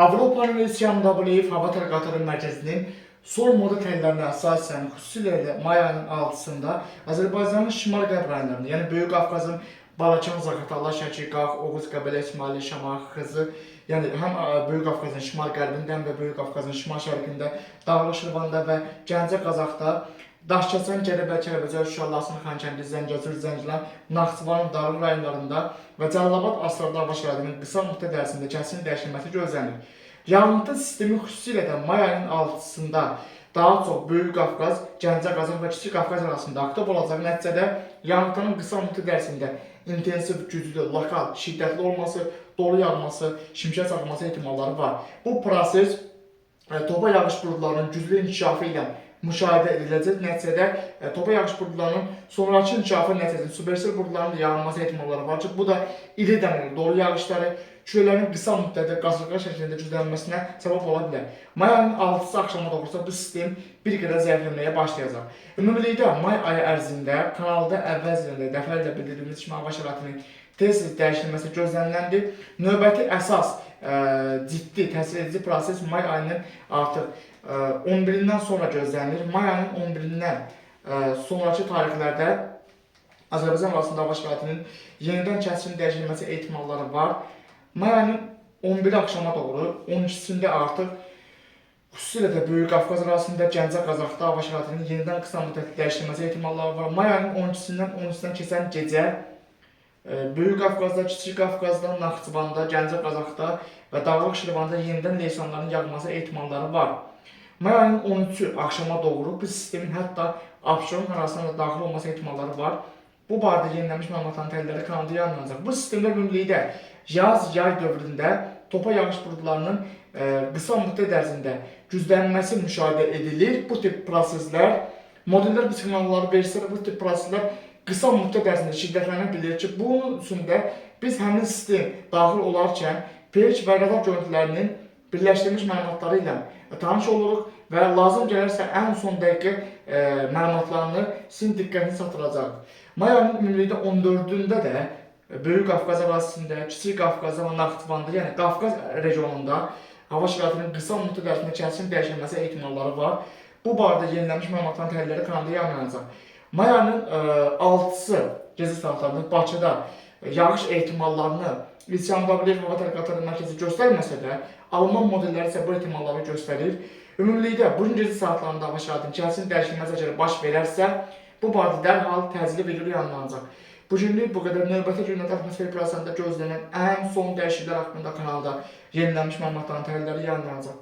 Avropanın ve CMW hava tərəqqatları mərkəzinin sol moda təllərinə əsasən xüsusilə may ayının 6-sında Azərbaycanın şimal-qərb rayonlarında, yəni Böyük Qafqazın Balakən, Zaqatala, Şəki, Qax, Oğuz, Qəbələ, İsmaili, Şamaxı, Xızı, yəni həm Böyük Qafqazın şimal-qərbində, həm də Böyük Qafqazın şimal-şərqində, Dağlıq Şirvanda və Gəncə, Qazaxda, Daşkəsən, Gədəbəy, Kəlbəcər, Şuşa, Laçın, Xankəndi, Zəngəzur, Zəngilan, Naxçıvan, Dağlıq rayonlarında və Cəlilabad Astaralı hava şəraitinin qısa müddət ərzində kəsin dəyişilməsi gözlənilir. Yağıntı sistemi xüsusilə də may ayının 6-sında daha çox Böyük Qafqaz, Gəncə, Qazax və Kiçik Qafqaz arasında aktiv olacaq. Nəticədə yağıntının qısa müddət ərzində intensiv, güclü, lokal, şiddətli olması, dolu yağması, şimşək çaxması ehtimalları var. Bu proses topa yağış buludlarının güclü inkişafı ilə müşahidə ediləcək. Nəticədə topa yağış buludlarının sonraki inkişafı nəticəsində submersiv buludların yağılması ehtimalları var ki, bu da iri dəmir dolu yağışları küləklərin qısa müddətdə qasırğa şəklində güclənməsinə səbəb ola bilər. May ayının 6-sı axşama doğrusa bu sistem bir qədər zəifləməyə başlayacaq. Ümumilikdə may ayı ərzində kanalda əvvəlcədən dəfələrlə bildirdiyimiz kimi hava şəraitinin tez-tez dəyişilməsi gözləniləndir. Növbəti əsas ciddi təsir edici proses may ayının artıq 11-dən sonra gözlənilir. May ayının 11-dən sonraki tarixlərdə Azərbaycan arasında hava şəraitinin yenidən kəskin dəyişilməsi ehtimalları var. May ayının 11 axşama doğru, 12-sində artıq xüsusilə də Böyük Qafqaz arasında Gəncə, Qazaxda hava şəraitinin yenidən qısa müddətli dəyişilməsi ehtimalları var. May ayının 12-sindən 13-dən keçən gecə Böyük Qafqazda, Kiçik Qafqazda, Naxçıvanda, Gəncə, Qazaxda və Dağlıq Şirvanda yenidən leysanların yağması ehtimalları var. May ayının 13-ü axşama doğru bu sistemin hətta Abşeron arasında da daxil olması ehtimalları var. Bu barədə yenilənmiş məlumatların təhlilləri kanalda yayınlanacaq. Bu sistemlər ümumilikdə yaz-yay dövründə topa yağış buludlarının qısa müddət ərzində güclənməsi müşahidə edilir. Bu tip proseslər, modellər bu siqnalları versə bu tip proseslər qısa müddət ərzində şiddətlənə bilir ki, bunun üçün də biz həmin sistem daxil olarkən pH və radar görüntülərinin birləşdirilmiş məlumatları ilə tanış oluruq və lazım gəlirsə ən son dəqiqə məlumatlarını sizin diqqətinizi çatdıracaq. May ayının ümumilikdə 14-də də Böyük Qafqaz arasında, Kiçik Qafqazda və Naxçıvanda, yəni Qafqaz regionunda hava şəraitinin qısa müddət ərzində kəskin dəyişilməsi ehtimalları var. Bu barədə yenilənmiş məlumatların təhlilləri kanalda yayınlanacaq. May ayının 6-sı gecə saatlarında Bakıda yağış ehtimallarını CMW hava tərəqqatları mərkəzi göstərməsə də, Alman modelləri isə bu ehtimalları göstərir. Ümumilikdə bugün gecə saatlarında hava şəraitinin kəskin dəyişilməsi əgər baş verərsə, bu barədə dərhal təcili video yayınlanacaq. Bugünlük bu qədər. Növbəti günlərdə atmosfer prosesində gözlənən ən son dəyişikliklər haqqında kanalda yenilənmiş məlumatların təhlilləri yayınlanacaq.